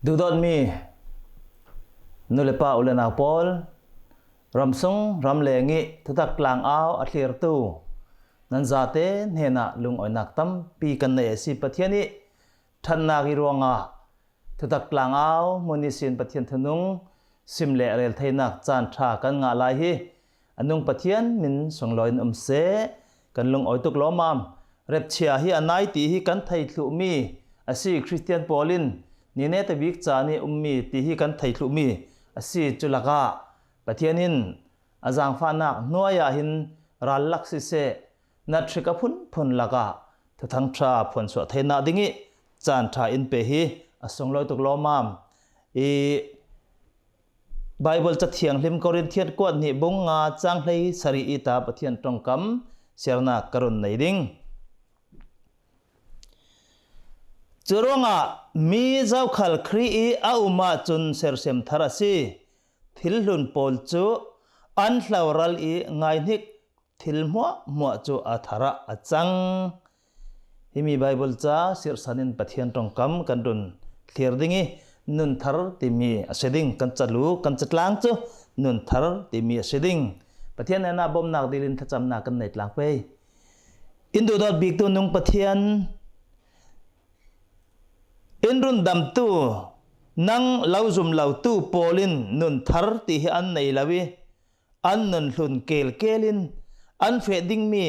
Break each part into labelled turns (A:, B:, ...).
A: ดูดอนมีนุเลปาอุเลนาปอลรำซงรำเลงิทุตักกลางอ้าวอัตเลียร์ตูนันซาเตนเฮนะลุงออยนักตั้มปีกันในสิปะเทียนิทันนากิรวงะทุตักกลางอ้าวมุนิสินปะเทียนทนุงซิมเลเรลไทนักจานทากันงาลายฮีอันนุงปะเทียนมินสงลอยนเสกันลุงออยตุกล้อมามเร็บเชียฮีอันไนตีฮีกันไทยลุมีอาศัยคริสเตียนปอลินนี่เนตวิกจานีมีตีฮีกันไทยลุมีอาศัยจุลกะปะเทียนินอาจางฟานักนัวยาหินรัลลักซิเซนัดชิกพุนพุนลักะทุทั้งชาพุนสวดเทนาดิงิจานทาอินเปฮีอสงลอยตุกล้อมามไบเบิลจะเถียงลิมกอรินเทียนกวดนี่บงงาจังเลยสรีอิตาปะเทียนตรงกำเสียนากรุณในดิ่งจรวงะมีเจ้าขัลครีอาอุมาจุนเซอร์เซมทาราซีทิลลุนปอลจูอันลาวรัลไงนิกทิลมัวจูอัธระอจังฮิมีไบเบิลจ้าสิรสันินปะเทียนตรงกำกันดุนเคลียร์ดิ่งนุนทาร์ติมีเสดิงกันจัดลูกันจัดล้างจูนุนทาร์ติมีเสดิงปะเทียนนั้นบ่มนักดิลินทัจำนักกันในหลังไปอินดูดอดบิกตัวนุงปะเทียนอินรุนดำตู้นังเล่าซุมเล่าตู้โปลินนุนทาร์ติฮิอันในลาวิอันนุนลุนเกลินอันเฟดิงมี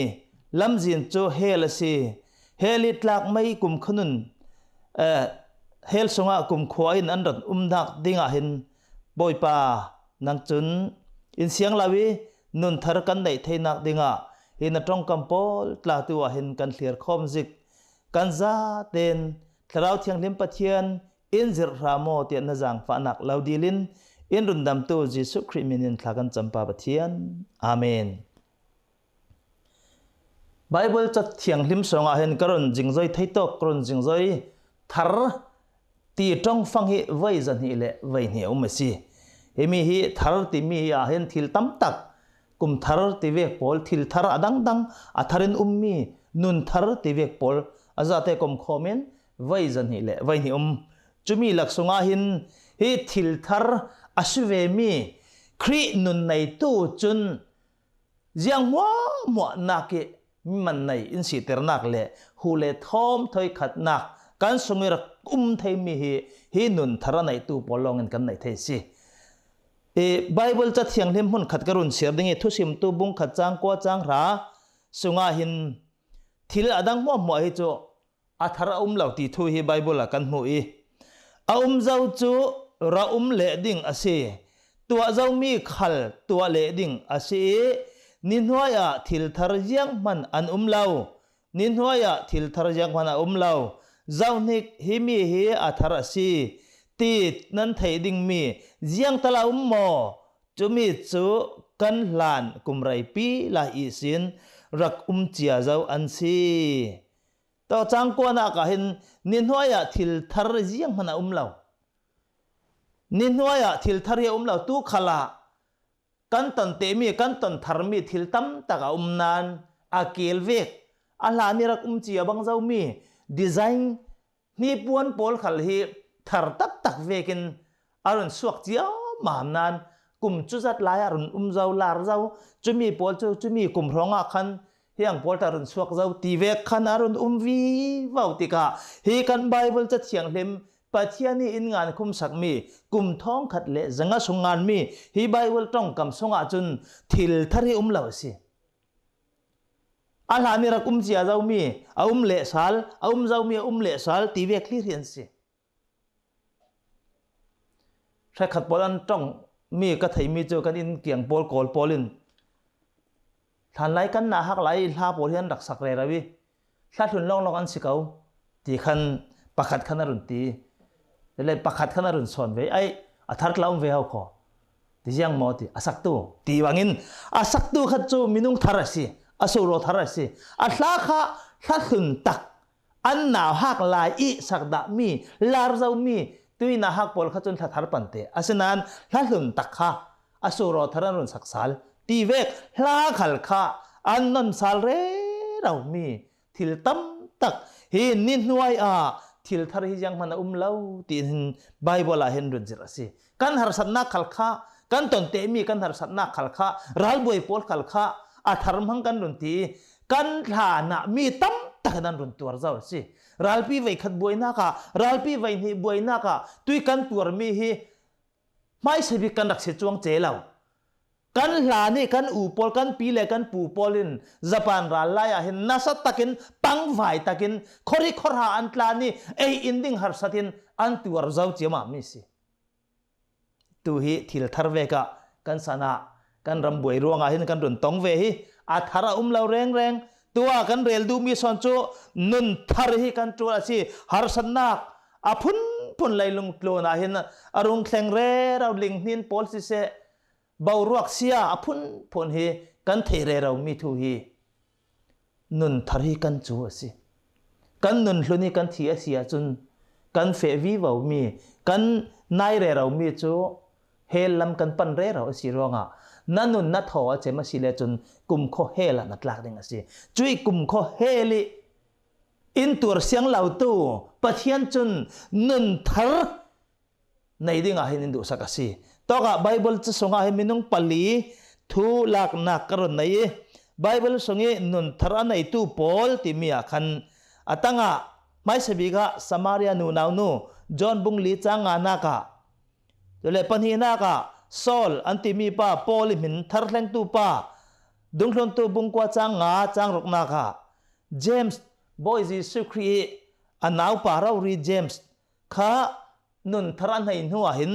A: ลำจินจูเฮลซีเฮลิตลักไม่กุมขนุนเฮลสงะกุมขวายนันรัดดักดิงาหินบอยปานังจุนอินเสียงลาวินุนทาร์กันได้เทนักดิงาหินตรงกัมโปลตลาตัวหินกันเคลียร์คอมซิกกันซาเตนคราวเทียงลิมปะเทียนอินซิรามอเตียนนจังฝานักลาวดีลินอินรุนดำตัวจิสุคริมินินทากันจำปาปะเทียนอาเมนไบเบิลจัดเทียงลิมสงะหินกรุนจิงใจไทยตกกรุนจิงใจทาร์ตีจงฟังฮิไว้จันฮิเลไว้เหนียวไม่สิเฮมีฮิทาร์ติมีอาเห็นทิลตั้มตักกุมทาร์ติเวกปอลทิลทาร์ดังอัทารินมีนุนทาร์ติเวกปอลอาจจะเตะกุมคอมเมนไว้จันฮิเลไว้เหนียวจุมีหลักสงะหินฮิทิลทาร์อาชเวมีครีนุนในตู้จุนยังมัวนักมันในอินสิเตอร์นักเลหูเลทอมถอยขัดนักกันสงรักไทยมีฮินุนทาร์ในตู้ปอลองกันในไทยสิไบเบิลจะเทียงเล่มหุ่นขัดกรุนเสียดิ่งทุสิมตู้บุงขัดจางกัวจางราสงาหินทิลอดังมัวฮิโจอัทาระเหล่าตีทุฮิไบเบิลกันมุยเจ้าจูระเลดิ่งอาศัยตัวเจ้ามีขัลตัวเลดิ่งอาศัยนินหัวยาทิลทาร์ยังมันอันเหล่านินหัวยาทิลทาร์ยังมันอันเหล่าเจ้านิกฮิมีฮิอัทาระซีตีนั้นไทยดิ่งมียังตะลาโมจุมีจูกันหลานกุมไรปีลาอิสินรักเจียเจ้าอันซีต่อจังกวนอากาเห็นนินหัวยาทิลทาร์ยังมันอันเหล่านินหัวยาทิลทาร์ยังเหล่าตู้ขลากันตันเตมีกันตันทาร์มีทิลตั้มตะกานันอาเกลเวกอาลานี่รักเจียบังเจ้ามีดีไซน์นี่ปวนปอลขัลฮีทาร์ตักเวกินอารุณสวกเจียมามนันกุมจุจัดลายอารุณเจ้าลาร์เจ้าจุมีปอลจุมีกุมร้องอาคันเฮียงปอลอารุณสวกเจ้าตีเวกขันอารุณวีวาวติกาฮีกันไบเบิลจะเถียงเล่มปัจเจียนี่อินงานคุมสักมีกุมท้องขัดเละจังสงงานมีฮีไบเบิลต้องกำสงอาจุนทิลทารีเหล่าสิอาลานี่รักเจียเจ้ามีเละสัลเจ้ามีเละสัลตีเวกคลีเรียนสิใช้ขัดปอลันต้องมีกระถิ่นมีเจอกันอินเกี่ยงปอลโกลปอลินทันไล่กันหน้าหักไหลลาปอลเฮียนรักสักเลยระวิถ้าทุนลองอันสิเขาตีขันประคัดขันรุนตีเลยประคัดขันรุนสอนไว้ไอ้อัฐร์ลาวเวเอาขอตียังมอตีอาศักตูตีวังินอาศักตูขัดจูมินุงทาร์สิอาสุโรทาร์สิอัลลาค่ะถ้าทุนตักอันหนาวหักไหลสักดามีลาร์เจ้ามีตุยนาฮักปอลขจนทัดทาร์ปันเตอาศัยนั้นถ้าหลุนตักข้าอสุรทารุนสักสาลตีเวกลาขัลข้าอันนันสาลเรเรามีทิลตั้มตักเฮนินนวย ทิลทาร์ฮิยังมันเล่าตีนไบเบิลเห็นรุนจิรัสิกันหาสัตนักขัลข้ากันตนเตมีกันหาสัตนักขัลข้ารัลบวยโพลขัลข้าอาธรรมหังกันรุนตีกันหานะมีตั้มตะกันรุนตัวเจ้าสิรัลปีไว้ขัดบวยนักะรัลปีไว้นี่บวยนักะตุยกันตัวมีฮีไม่ใช่บิกันรักเสียจวงเจลาวกันหลานี่กันอูปอลกันปีเลกันปูปอลินญี่ปุ่นรัลลายเห็นนัสตักินปังไฟตักินขริขราอันตลานี่อินดิ้งหาสัตินอันตัวเจ้าเจียมามิสิตุฮีทิลทาร์เวกะกันสนะกันรำบวยรวงเห็นกันรุนตองเวฮีอาธาระเล่าแรงตัวกันเรลดูมีส่วนโจนุนทาร์ฮีกันตัวสิหาสันนักอาพุ่นไลลงโลนาเห็นอารมณ์แข็งแรงเราลิงนินโพลสิเซบาวรักเสียพุ่นเฮกันเทเรเรามีทุฮีนุนทารีกันจูสิกันนุนลุนีกันเทียเสียจุนกันเฟวีวาวมีกันนายเรเรามีจูเฮลัมกันปันเรเราสิรองะนั่นนุนนัทหัวเจมาสิเลจุนกุมโคเฮละนัดลักดิงสิจุยกุมโคเฮลิอินตัวเสียงเหล่าตู้ปะเทียนจุนนุนทาร์ในดิ่งอาหินินดูสักสิตอกะไบเบิลจะส่งให้มินุงปลีทูลักนักกรณัยไบเบิลส่งให้นุนทาร์ในตู้ปอลที่มีอาคันอัตังะไม่สบิกะสมาเรียนูนาวนูจอห์นบุงลีจังอานักะจะเลยปัญหานักะซอลอันที่มีป้าปอลิมินทาร์เลงตู้ป้าดุงหลนตู้บุงกว่าจังอาจังรกนักะเจมส์บอยซีสุครีอันนาวป้าเรารีเจมส์ข้านุนทรันให้หัวหิน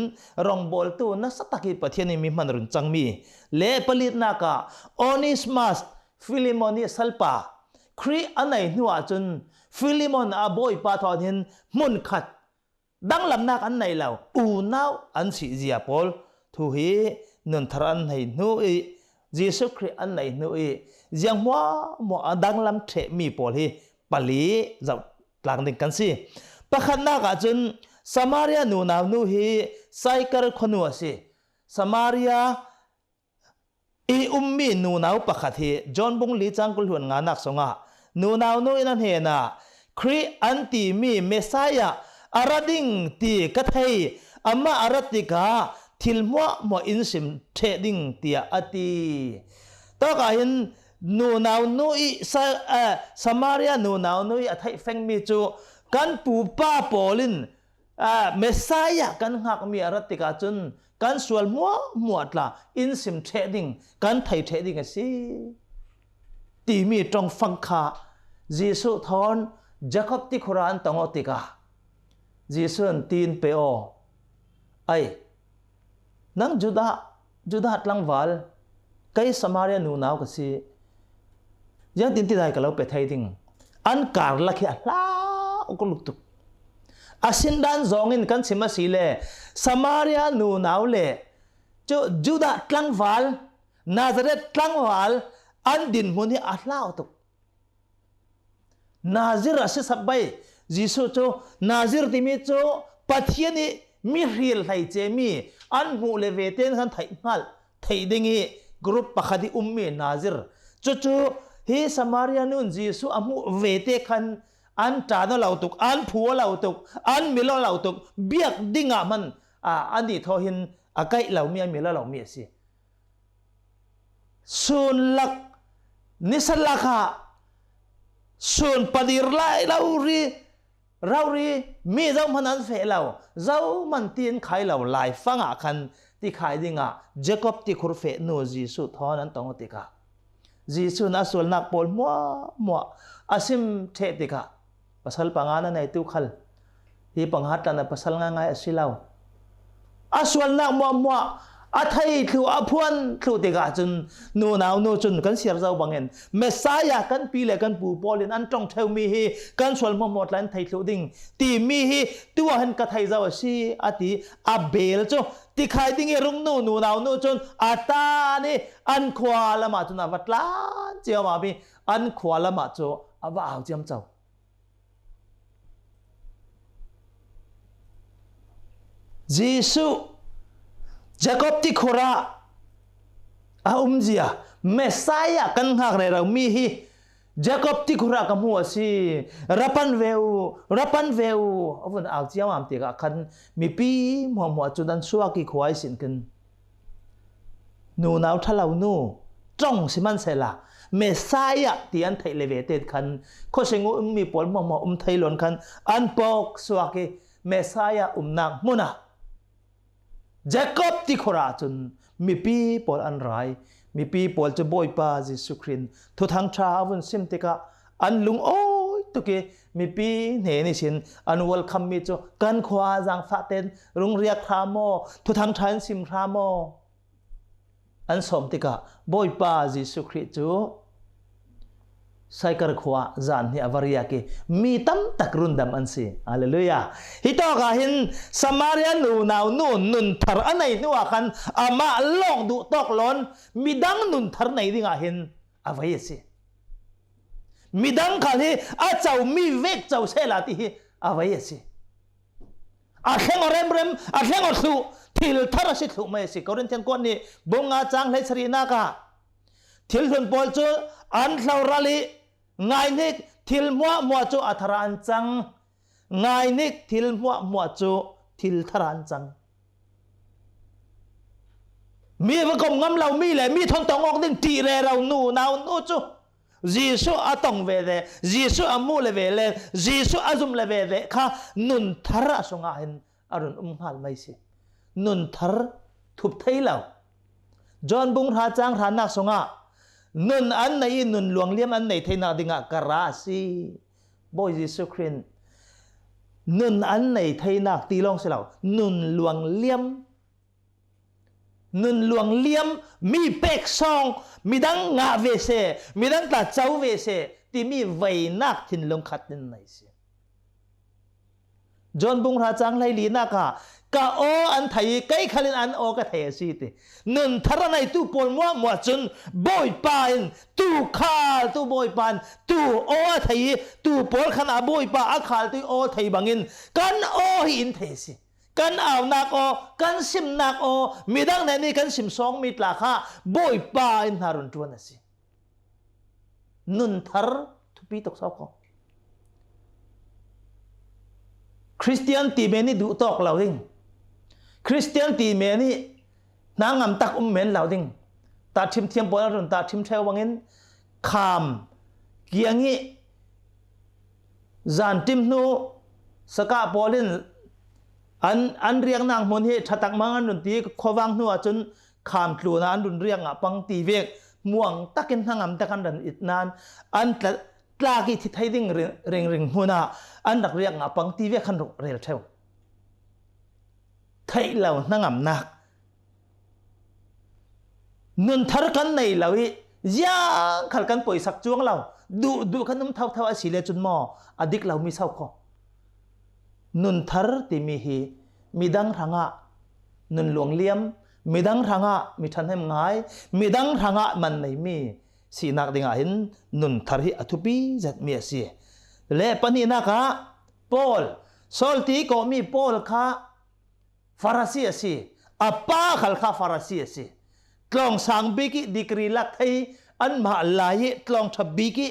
A: รองบอลตัวนัสตักิปะเทียนิมิมันรุนจังมีเล่ผลิตนักะออนิสมัสฟิลิมอนีสัลปาครีอันไหนหัวจนฟิลิมอนอาบอยปาทอนหินมุนขัดดังลำนักอันไหนแล้วอูนาวอันสิเจียปอลทุฮีนุนทรันให้หัวเยซูคริอันไหนหัวยังมัวดังลำเทมีปอลฮีปลีจะหลังดึงกันสิประคันนักจนสมาเรียนูนาวนูฮีไซเคิลคนนัวสิสมาเรียมีนูนาวประคัดฮีจอห์นบุงลีจังกุลหวนงานักสงะนูนาวนูอินันเฮนะครีอันตีมีเมสายาอาราดิงตีกัทเฮอามาอาราติกาทิลมัวอินซิมเทดิงตีอาตีตอกาหินนูนาวนูอิสมาเรียนูนาวนูอิอัทไฮเฟงมีจูกันปูป้าปอลินเมสไซยากันหักมีอารัติกาจุนกันสวลมัวตละอินซิมเทรดดิ้งกันไทยเทรดดิ้งสิตีมีตรงฟังคาเยซูทอนจักรติคุรานตองอติกาเยซูนตีนเปโอไอนังจุดาตลังวาลไกสมาเรียนูนาวกสิยังตินติได้กับเราไปไทยดิ้งอันการลักยาลาอุกลุกตุกอาสินดันจงอินกันสิมาสิเลสมาเรียนูนาวเลจูดาตลังวาลนาซาเรตตลังวาลอันดินมุนีอัลลาอุตุกนาซิรสิสับไปจิสุโจนาซิรติมิโจปัทยานีมิริลไฮเจมีอันมูเลเวเตนกันไทยนัลไทยดิงีกรุ๊ปปะคดีมีนาซิรจูฮีสมาเรียนูนจิสุอามูเวเตกันอันจานเราตุกอันผัวเราตุกอันมิลเราตุกเบียกดิ่งมันอันนี้ทอหินอาไกเราเมียมิลเราเมียสิส่วนหลักนิสลักะส่วนปฏิรัยเรารีมีเจ้ามันนั้นเฟลเราเจ้ามันตีนขายเราหลายฟังอาคันที่ขายดิ่งเจคอบที่คุรเฟโนจิสุทอนั้นต้องติกาจิสุน่าส่วนนักบอลมัวอาซิมเทติกาpasal pangalan na ito kal hi panghatan na pasal nga asilaw aswal na mo athay thu apuan thu tiga chun no naw no chun kan siar zaw bangin mesaya kan pile kan pu polin an tong theu mi hi kan swal mo mot lan thai thu ding ti mi hi tuwa han ka thai zaw si ati abel cho ti khai ding e rung no naw no chun ata ni an khwala ma chun awatlan chiao ma bi an khwala ma cho awa aw chiam chau Yesu Jacob ti khora aumzia Messiah kan hak re rau mi hi Jacob ti khura ka mu asi rapan veu avun au chiam am te ka khan mi pi mo chudan suwa ki khwai sin kan nu nau thalau nu trong siman sela Messiah ti an thai levete khan kho sengu mi pol mo thai lon khan an pok suwa ki Messiah nak muna Jacob ti khura chun mi pi pol an rai mi pi pol che boy pa Jesu Khin thu thang tha avun sim te ka an lung oi to ke mi pi ne ni sin an welcome mi cho kan khwa jang fa ten rung riak tha mo thu thang than sim tha mo an som te ka boy pa Jesu Khin chu sai kar khwa zan hi avaria ke mi tam tak rundam an si hallelujah hito ka hin Samaria nu naw nun thar anai nu kan ama long du tok lon midang nun thar nei dinga hin avai si midang khali a chau mi vek chau sela ti hi avai si a kheng rem a kheng thu thil thar si thu mai si Corinthian kon ni bonga chang lai sri na ka thil hun pol chu an hlau rali ngai nik thil mua chu atharan chang ngai nik thil mua chu thil tharan chang mi va kom ngam lau mi le mi thong tong ok ding ti re rau nu nau nu chu Jesu atong ve de Jesu amu le ve le Jesu azum le ve de kha nun thara songa hin arun hal mai si nun thar thup thei lau John bung ra chang ra nak songa nun an nei nun luang liam an nei theina dinga karasi boy Jesu Khin nun an nei theina ti long se lau nun luang liam mi pek song midang nga ve se midang ta chau ve se ti mi vai nak thin long khat nin nei se John bung ra chang lai li na ka o an thai kai khalin an o ka thai si ti nun tharanai tu pol mo chun boy pan tu khal tu boy pan tu o thai tu pol khan a boy pa a khal tu o thai bangin kan o hi in thai si kan aw nak o kan sim nak o midang na ni kan sim song mit la kha boy pa in harun tuan si nun thar thupi tok saw ko Christian ti me ni du tok law ding Christian ti me ni nangam tak men law ding ta thim thiam pol run ta thim theu wangin kham kiangi zan tim nu saka polin an riang nang mon he thatak mangan run ti khowang nu achun kham tlu na an run riang a pang ti vek muang takin hangam takan ran itnan an tlaki thi thai ding ring huna an rak riang a pang ti vek khan ro rel theu thai law nangam nak nun thar kan nei lawi ya khal kan poi sak chuang law du khanum thau asile chun mo adik law mi sau kho nun thar ti mi hi midang ranga nun luang liam midang ranga mi than hem ngai midang ranga man nei mi si nak dinga hin nun thar hi athupi zat mi asi le pani na ka Paul Saul ti ko mi Paul kha Pharisee asi apa khal kha Pharisee asi tlong sang bi ki dikri lak thai an ma lai tlong thabi ki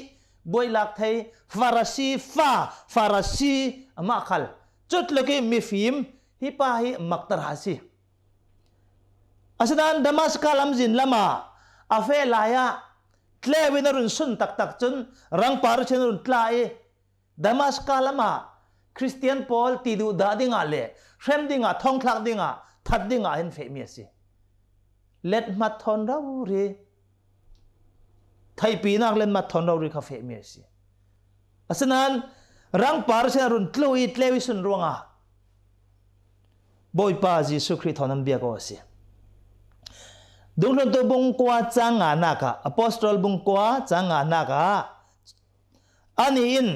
A: boy lak thai Pharisee ama khal chut laki mi phim hi pa hi maktar hasi asadan Damascus lamjin lama afe laya tle winarun sun tak chun rang par chenun tlai Damascus lama Christian Paul ti du da dinga le hrem dinga thong thlak dinga that dinga hin fe mi si let mat thon raw ri thai pi nak len mat thon raw ri kha fe mi si asanan rang par chenun tlewi sun ruanga boy pa Jesu Christ thonam bia ko si Dunglon to bung kwa changa naka apostol bung kwa changa naka ani in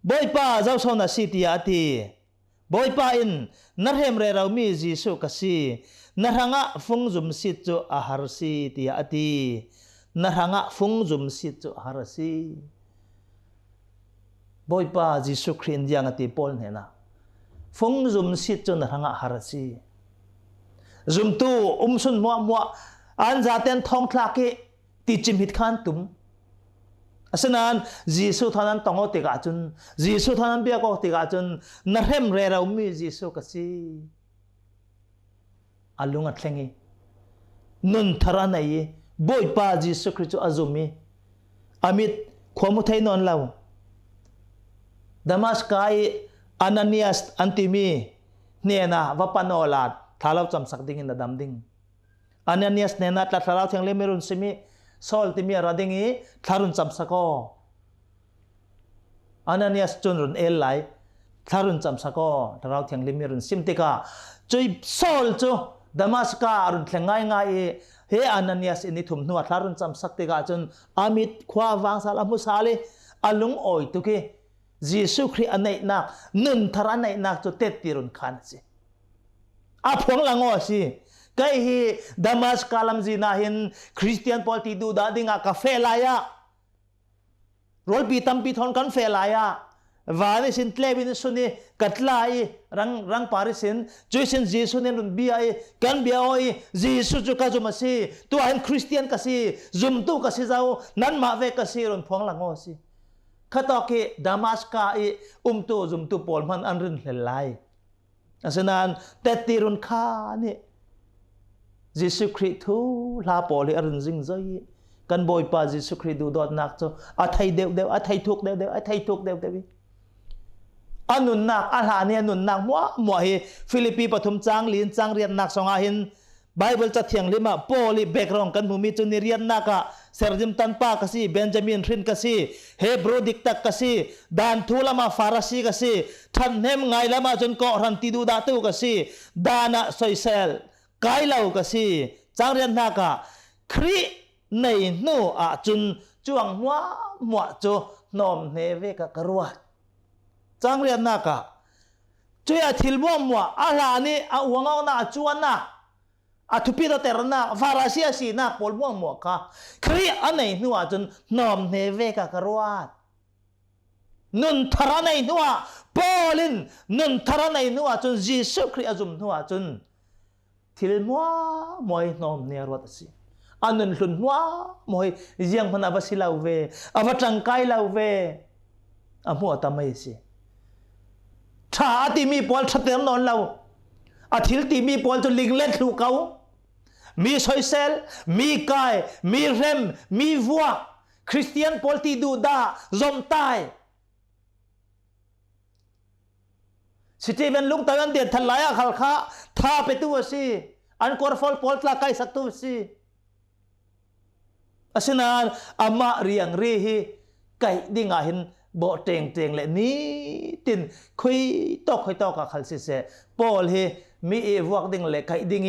A: boy pa jaw sona city ati boy pa in narhem re raw mi Jesu kasi naranga fungjum sit cho aharsi ti ati naranga fungjum sit cho aharsi boy pa Jesu Christ yang ati pol hena fungjum sit cho naranga harasi zum tu sun mo an zaten thong thlaki ti chim hit khan tum ฉะนั้นยิสุเท่านั้นต้องเอาติกาจุนยิสุเท่านั้นเบียก็ติกาจุนนเรมเรเรามียิสุกสิอาลุงอัดเล่งนุนทรานัยบ่อยป้ายิสุคริสต์อาจุมีอามิดความมุทัยนอนเราดามัสกายอานานีอัสอันติมีเนี่ยนะว่าปานอลาดท้าเราจำสักดิ่งนะดำดิ่งอานานีอัสเนี่ยนะท้าเราเทียงเลมิรุนซิมีซอลติมีระดิ่งท้ารุนจำสักก็อานานีอัสจุนรุนเอลไลท้ารุนจำสักก็ท้าเราเทียงเลมิรุนซิมติกาจุยซอลจูดามัสการุนเทียงง่ายเฮอานานีอัสอินิทุมนัวท้ารุนจำสักติกาจุนอามิดขวาวางสารมุสาลีอาลุงโอยตุกียิสุคริสต์อันไหนนักนุนทราไหนนักจะเตติรุนขันสิอาพวงลังอสิไกฮีดามัสกาลัมจีนาหินคริสเตียนพอลติดูดาดิงากาเฟลายะโรลปีตัมปีทอนกันเฟลายะวานิสินเทลวินสุนีกัตลายรังปาริสินจุยสินยิสุเนรุนบีไอกันบีไอยิสุจุกาจุมาสิตัวเห็นคริสเตียนกสิจุมตุกสิเจ้านั้นมาเวกสิรุนพวงลังอสิข้าตอกดามัสกาตุจุมตุปอลมันอันรินเฮลัยฉะนั้นแต่ตีรุนข้านี่ยิสุคริสต์ทูลาปอลอันรินจิงใจกันบ่อยป้ายิสุคริสต์ดูดอดนักจ้อาไทยเดียวอาไทยทุกเดียวอาไทยทุกเดียวอันนุนนักอาหารเนี่ยนุนนักมัวฟิลิปปีปฐุมจางลินจางเรียนนักสองอาหินไบเบิลจะเถียงลิมาปอลิเบกรองกันมุมิจุนิเรียนนักเซอร์จิมตันปากสิเบนจามินรินกสิเฮบรูดิกตักกสิดานทูลามาฟาราซีกสิทันเฮมไงลามาจนเกาะรันติดูดาตุกสิดานะซอยเซลไกลเลากสิจางเรียนนักครีในนูอาจุนจวงมัวจูนอมเนเวกกรัวจางเรียนนักจุยอาทิลมัวอาลานี่อาหวงเอาหน้าจวนนะอาทุพิตเตอร์นะฟาราเซียสีนะปอลมัวค่ะครีอันไหนนัวจนนอมเนเวกกรัวนุนทราในนัวปอลินนุนทราในนัวจนยิสุคริสต์อาจุมนัวจนทิลมวยนอมเนรวัตสิอันนั้นลุนมวยยังมันอวสิลาเวอวจังไกลาเวอามัวตามไม่สิถ้าติมีปอลชัดเต็มนอนเราอาทิลติมีปอลจนลิงเล็ดลูกเขามีซอยเซลมีกายมีเรมมีวัวคริสเตียนปอลติดูดาจอมตายสตีเวนลุงตะวันเดียดทลายขัลข้าท่าไปตัวสิอันกอร์ฟอลปอลตลาไกสักตัวสิอาศัยนั้นอามาเรียงรีฮีไก่ดิ่งอาหินบ่เต็งเลยนี่ตินคุยตอกกับขัลสิเสปอลเฮมีวักดิ่งเลยไก่ดิ่ง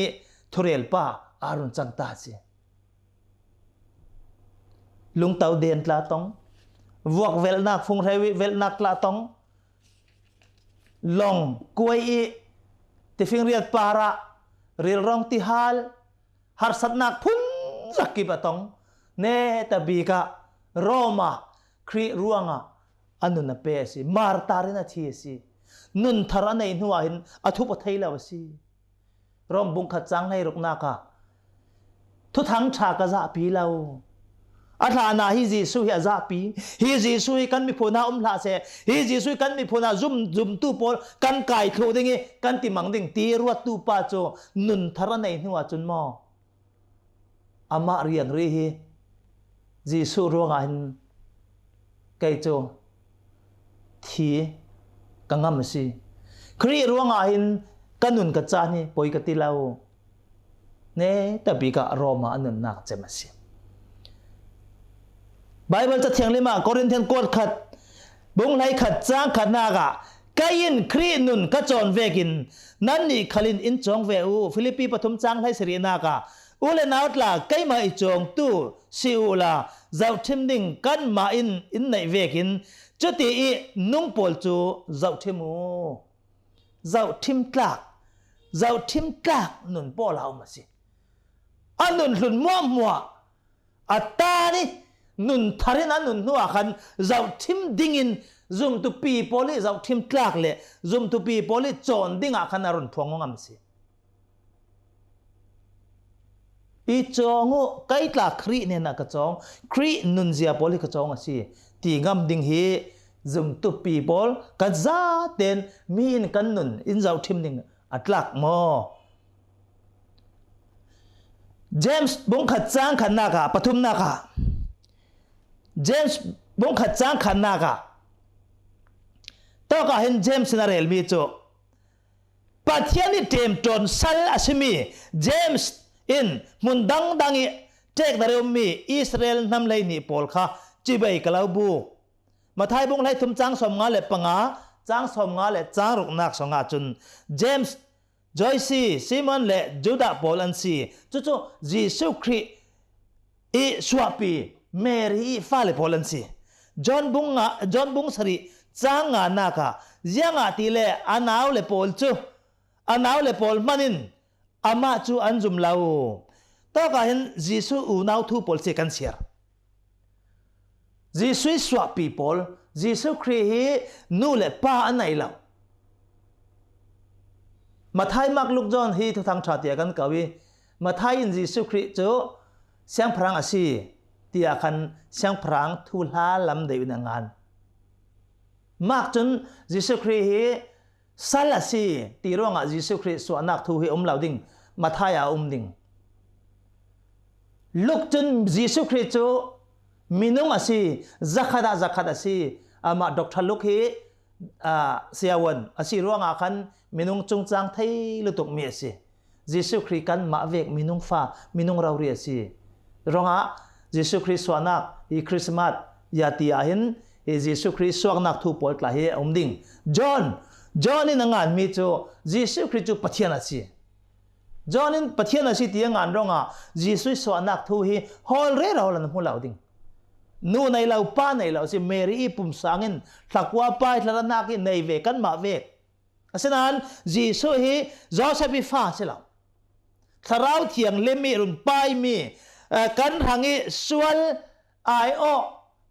A: ทุเรลป้าอารุณจังตาสิลุงเต่าเดียนตลาตองวักเวลนักฟงไรเวลนักตลาตองลองกวยที่ฟิงเรียดปาระเรียลรองติฮัลฮาร์สัตนักพุ่นสักกิบตองเนตบีกะโรมาครีรัวงะอันนุนเปสิมาร์ตารินาทีสินุนทาราในหัวหินอธุปไทยแล้วสิรอมบุงขัดจังให้รุกนักทุทั้งชากะจะปีเราอัฐานาฮิจิสุฮิจะปีฮิจิสุฮิกันมีพนาลาเสฮิจิสุฮิกันมีพนาจุมตูปอลกันไก่โคดิ่งกันติมังดิ่งตีรวดตูปาโจนุนทาราในหัวจุนมออามาเรียงรีฮิจิสุรัวงานไก่โจทีกังงามสิครีรัวงานกันนุนกัจจานี่ปอยกติลาวเนตบิกะโรมาอันนุนนักเจมาสิไบเบิลจะเถียงเลยมาโครินเทียนกอดขัดบุงไลขัดจ้างขัดนากะกายินครีนุนกระจรเวกินนั่นนี่ขลินอินจงเวอูฟิลิปปีปฐุมจ้างให้สรีนากะอุเลนาวตลาไกมาอิจงตู้ซิอูลาเจ้าทิมดิ่งกันมาอินในเวกินจุดที่นุ่งปอลจูเจ้าทิมูเจ้าทิมกลักนุนปอลเอามาสิอันนุนหลุนมัวอัตตานี่นุนทารินันนุนนัวขันเจ้าทิมดิ่งินซุมตุปีปอลิเจ้าทิมกลักเลยซุมตุปีปอลิจอนดิ่งอาขันอารุนพวงงามสิ อีจองไกตลาครีเนี่ยนะกะจองครีนุนเจียปอลิกะจองสิตีงำดิงฮีซุมตุปีปอลกะซาเตนมีนกันนุนอินเจ้าทิมดิงอัตลักมอเจมส์บงขัดจางขันนากะปทุมนากะเจมส์บงขัดจางขันนากะต้องกะเห็นเจมส์นาเรลมีโจปัทยานิเทมตอนซัลอาชิมีเจมส์อินมุนดังดังอีเจกดาเรมมีอิสราเอลนำเลยนี่ปอลค่ะจิบายกลาวบูมาไทยบงไลทุมจางสมงาเลปังอาจางสมงาเลจางรุกนักสงาจุนเจมส์จอยซีซิมอนเลจูดาปอลันซีจู่ๆยิสุคริอีสวาปีเมรีฟาเลปอลันซีจอห์นบุงสรีจางานาคายังอาติเลอันาวเลปอลจูอันาวเลปอลมันินอามาจูอันจุมลาวต้องการเห็นยิสุอูนาวทูปอลเซกันเสียยิสุสวาปีปอลยิสุคริฮีนูเลป้าอันไหนลาวมาไทยมักลุกจอนฮีทุกทางชาติกันกวีมาไทยอินยิสุคริโจเสียงพรางอาศีที่อาคันเสียงพรางทุลาลำเดียวในงานมักจนยิสุคริฮีสัลซีที่ร้องยิสุคริสวนักทูฮีลาวดิ่งมาไทยอาดิ่งลุกจนยิสุคริโจมินุงอาศีจักขัดอาศีอามาดอกทลุกฮีเสียวันอาศีร้องอาคันมินุงจงจางไทยลุตุกเมียสิยิสุคริกันมาเวกมินุงฟ้ามินุงเราเรียสิร้องยิสุคริสวนักอีคริสต์มาสยาติอาหินยิสุคริสวนักทูปอลกลาเฮดิ่งจอห์นนี่นังงานมีโจยิสุคริจูปะเทียนอาศีจอห์นนี่ปะเทียนอาศีที่งานร้องยิสุสวนักทูฮีฮอลเร่เราลันหัวเราดิ่งนูในเราป้าในเราสิเมรีปุ่มสังเงินถักว่าป้ายทะนักในเวกันมาเวกฉะนั้นยิสุฮีจอเซบิฟ้าเสลาทาราวเทียงเลมีรุนป้ายมีกันทางนี้สวลไอโอ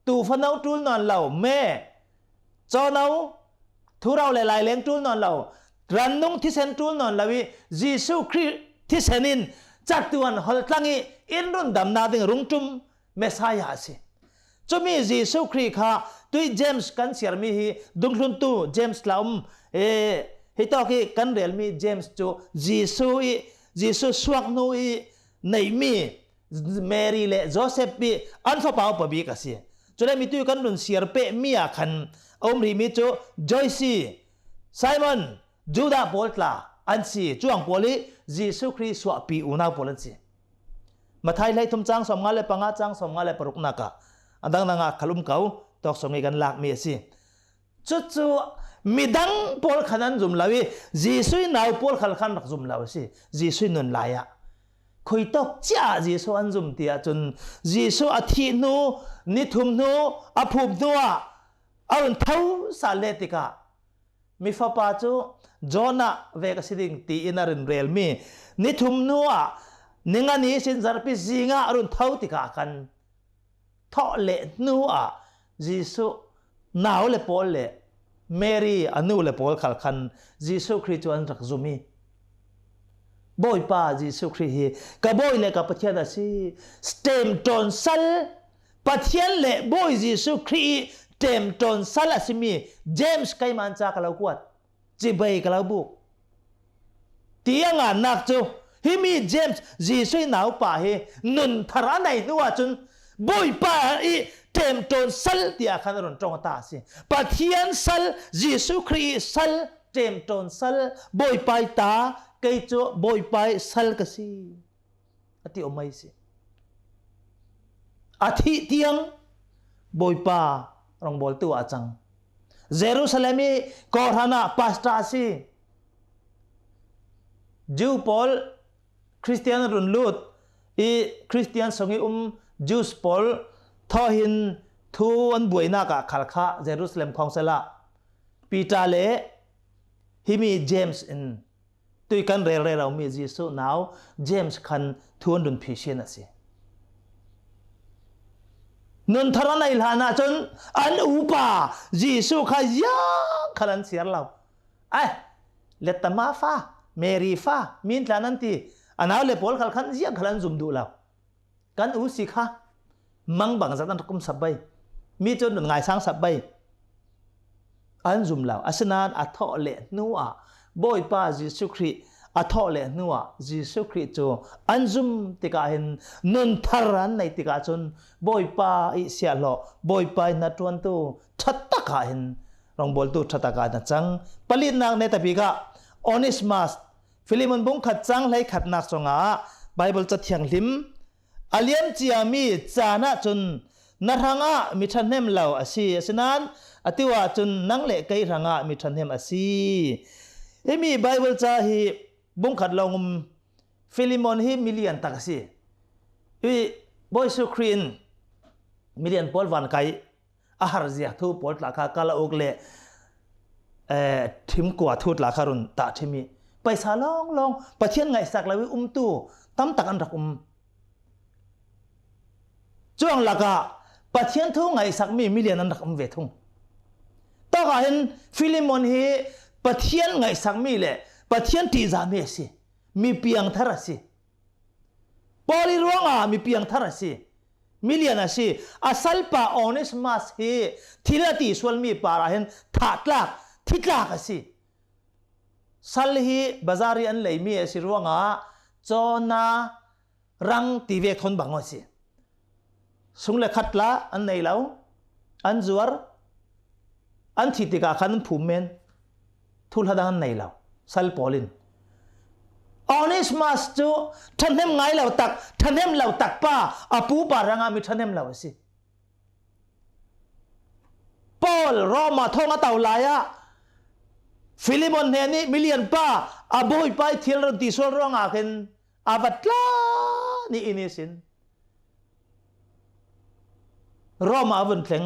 A: ตูฟันเอาตูนอนเราแม่จอเอาทุเราหลายๆเลี้ยงตูนอนเรารันนุ่งที่เซนตูนอนเราวิยิสุคริที่เซนินจัดตัวหัลตั้งอีอินรุนดำนาดึงรุงจุมเมสายาสิจะมียิสุคริค่ะตุยเจมส์กันเสียมีฮีดุงลุนตูเจมส์ลาวฮิตอกีกันเรียลมีเจมส์จูยิสุสวกนูอีในมีเมรีเลโจเซฟปีอันฟ้าเปล่าปบีกันสิจุดนี้มีตุยกันรุนเสียเปมีอาคันอมรีมีจูจอยซีไซมอนจูดาปอลตลาอันซีจวงปอลียิสุคริสวาปีอูนาปอลันซีมาไทยไล่ทุมจังสมงาเลปังอาจังสมงาเลปรุกนักอันดังนังขลุมเขาตอกสมัยกันหลักเมียสิจู่ๆมีดังปอลขันนั้นจุมลาวิยิสุนาวปอลขันขันรักจุมลาวสิยิสุนุนลายะคุยตอกจ้ายิสุอันจุมเตียจนยิสุอาทินูนิทุมนูอภูมินัวอารุนเท้าสาเลติกามีฟ้าป่าจูจอน่ะเวกสิดิ่งตีอินารินเรลมีนิทุมนัวนิงานี้สินจารพิจิงาอารุนเท้าติกากันทอเลนัวยิสุนาวเลปอลเลเมรีอนูเลปอลขัลขันยิสุคริสต์อันรักจุมีบ่อยป้ายิสุคริสต์กับบ่อยเลกับปะเทียนสิสเตมตอนซัลปะเทียนเลบ่อยยิสุคริสต์เต็มตอนซัลสิมีเจมส์ไกมันจากเรากวดจิบายกลาบุกที่ยังงานนักจูฮิมีเจมส์ยิสุนาวป้าเฮนุนทาราในนัวจุนบ่อยป้าอีเต็มตอนซัลที่อาคารรุนจงตาสิปะเทียนซัลยิสุคริสต์ซัลเต็มตอนซัลบ่อยป้าตาไกจูบ่อยป้าซัลกสิอธิอมัยสิอธิเตียงบ่อยป้ารองบอลตัวจังเยรูซาเล็มกอรานาปาสตาซีจูปอลคริสเตียนรุนลูดอีคริสเตียนสงิจูสปอลทอหินทูอันบุยนักขัลข้าเยรูซาเล็มของเซล่าปีตาเลฮิมีเจมส์อินตุยกันเร่เรามียิสุนาวเจมส์คันทวนดุนพิเชนสินุนทรนัยลานาจนอันอุปายิสุขยาขันเสียเราเลตมาฟ้าเมรีฟ้ามินลานันตี อันเอาเลยปอลขันเสียขันจุมดูแล้วกันอุสิค่ะมังบังจัดอันกุมสับใบมีจนหนุนไงสร้างสับใบอันจุมแล้วอาสนานอัทอเลนัวบ่อยป้าจิสุครีอัทอเลนัวจิสุครีโจอันจุมติกาเห็นนุนทารันในติกาจนบ่อยป้าอิเสียหล่อบ่อยป้านัดวันตูชัดตะกาเห็นรองบอลตูชัดตะกานัดจังปลิดนางในตะปีกะออนิสมัสฟิลิมอนบุงขัดจังไหลขัดนักสงาไบเบิลจะเถียงลิมอาเลียมจียมีจานะจนนัทางะมิทันเนมเหล่าอาศีฉะนั้นอติว่าจนนังเละไกทางะมิทันเนมอาศีมีไบเบิลจะฮีบุงขัดลงฟิลิมอนฮีมิเลียนตักซีบอยสุครีนมิเลียนปอลวันไกอาหารเสียทูปอลหลักกาลาโอกเละทิมกว่าทูตหลักรุนตาทิมีไปสาลองประเทศไงสักแล้วตู้ตั้มตักอันรักจ้วงหลักประเทศทุ่งไงสักมีเลียนอันรักเวทุงต่อกันเห็นฟิลิมอนฮีประเทศไงสักมีเลยประเทศที่จามีสิมีเพียงทาราสิปอลิรวงมีเพียงทาราสิมิเลียนสิอาศัลปาออนิสมัสฮีทีละตีส่วนมีปาราเห็นถัดลักทิดลักสิสัลฮีบาซารีอันเลยมีสิรวงจอนารังตีเวกทนบังวสิสุงเลขัดละอันไหนแล้วอันจวรอันทิติกาขันภูมิเมนทุลหดังอันไหนแล้วสัลปอลินออนิสมัสจูท่านเห็นไงแล้วตักท่านเห็นแล้วตักป้าอาปูปารังอามิท่านเห็นแล้วสิปอลรอมาท่องอัตเอาลายะฟิลิมอนเฮนี่มิเลียนป้าอาบอยไปเที่ยวรถตีโซลร้องอาเคนอาบัตลานี่อินิสินรอมาวันเพลง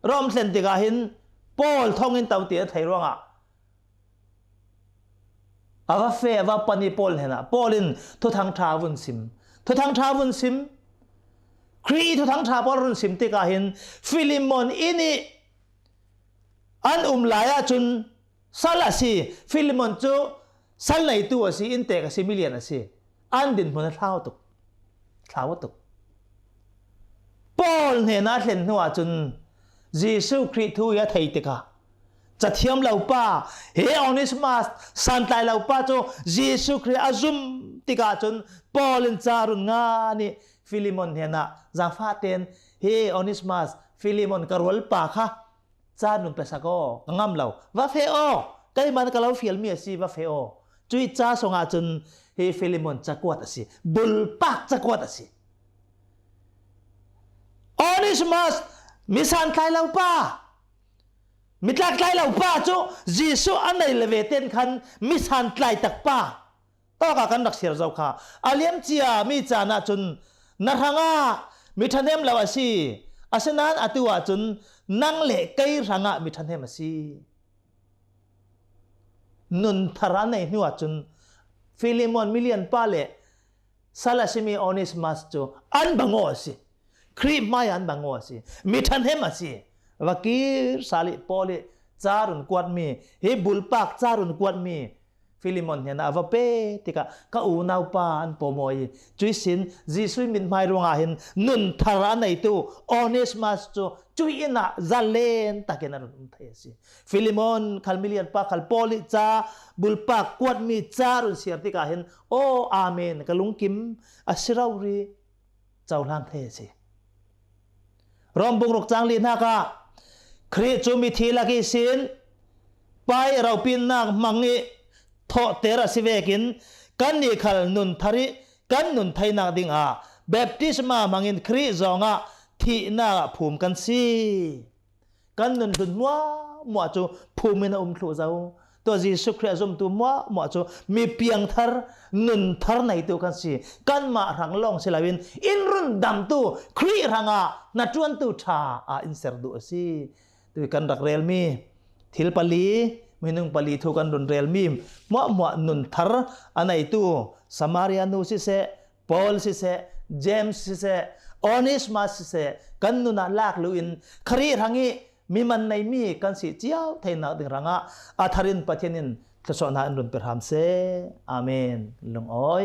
A: รอมเซนติกาเห็นปอลท่องเห็นเต่าเตี๋ยไทยร้องอาว่าเฟว่าปนิปอลเห็นปอลินทุทางชาวุนซิมทุทางชาวุนซิมครีทุทางชาปอลุนซิมติกาเห็นฟิลิมอนอินี่อันลายจุนสัลสิฟิลิมอนจูสัลไหนตัวสิอินเตกสิมิเลียนสิอันดินพนเท้าตุกปอลเห็นอาเห็นหัวจุนเยซูคริสต์ทูยะไทยติกาจะเทียมเหล่าป้าเฮออนิสมัสสันตายเหล่าป้าโจเยซูคริสต์อาจุมติกาจนปอลินจารุนงานี่ฟิลิมอนเห็นจางฟาเตนเฮออนิสมัสฟิลิมอนกรวลป้าค่ะจานุนเปสากงามเหล่าว่าเฟโอใกล้มันก็เราฟิลมีสิว่าเฟโอจุยจ้าสงอาจนเฮฟิลิมอนจะกวดสิบุลปักจะกวดสิออนิสมัสมิสันตายเหล่าป้ามิตรไกลเหล่าป้าจูเยซูอันไหนเลเวเตนคันมิสันไกลตักป้าต่อกันรักเสียเจ้าค่ะอาเลียมเจียมีจานาจุนนัทงามิทันเทมลาวสิอาเซนันอติวาจุนนังเละไกรังะมิทันเทมสินุนทารานในนิวาจุนฟิลิมอนมิเลียนป้าเละซาลาซิมีออนิสมัสจูอันบังโอสิครีมไม่อันบังโอสิมิทันเทมสิว่ากีสาลิปอลิจารุนกวดมีเฮบุลปักจารุนกวดมีฟิลิมอนเห็นว่าเป้ติกะก็อูนาวปานปมอยจุยสินจีสุยมินไม่รงอาเห็นนุนทารานในตัวออนิสมัสจูจุยน่ะจัลเลนตะเกนรุนเทสิฟิลิมอนคัลมิเลียนปักคัลปอลิจาบุลปักกวดมีจารุนเสียติกะเห็นโออาเมนกะลุงกิมอัชราวรีเจ้าล่างเทสิรอมบุงรกจางลีน่ากะคริสจูมิทีลักสินไปเราปินนักมังงิทอเตระสิเวกินกันนี่ขัลนุนทาริกันนุนไทยนักดิ่งเบปติสมามังอินคริสจงที่น่าภูมิกันสิกันนุนดุนมัวจูภูมิน่าคลูเจ้าตัวเยซูคริสต์จมตัวมัวจูมีเพียงทาร์นุนทาร์ในตัวกันสิกันมารังลองเสลาวินอินรุนดำตัวคริรังนัดวันตัวชาอินเซอร์ดูสิตัวกันรักเรียลมีทิลปลีมินุงปลีทุกันรุนเรียลมีมัวนุนทาร์อันไหนตัวสมาริอานุสิเซปอลสิเซเจมส์สิเซออนิสมัสสิเซกันนุนลากลุอินคริรังงี้มีมันในมีกันสิเจ้าไทยนักดึงรังอาทารินปะเทนินทศนาอันรุนเปรหามเซอาเมนลงอ้อย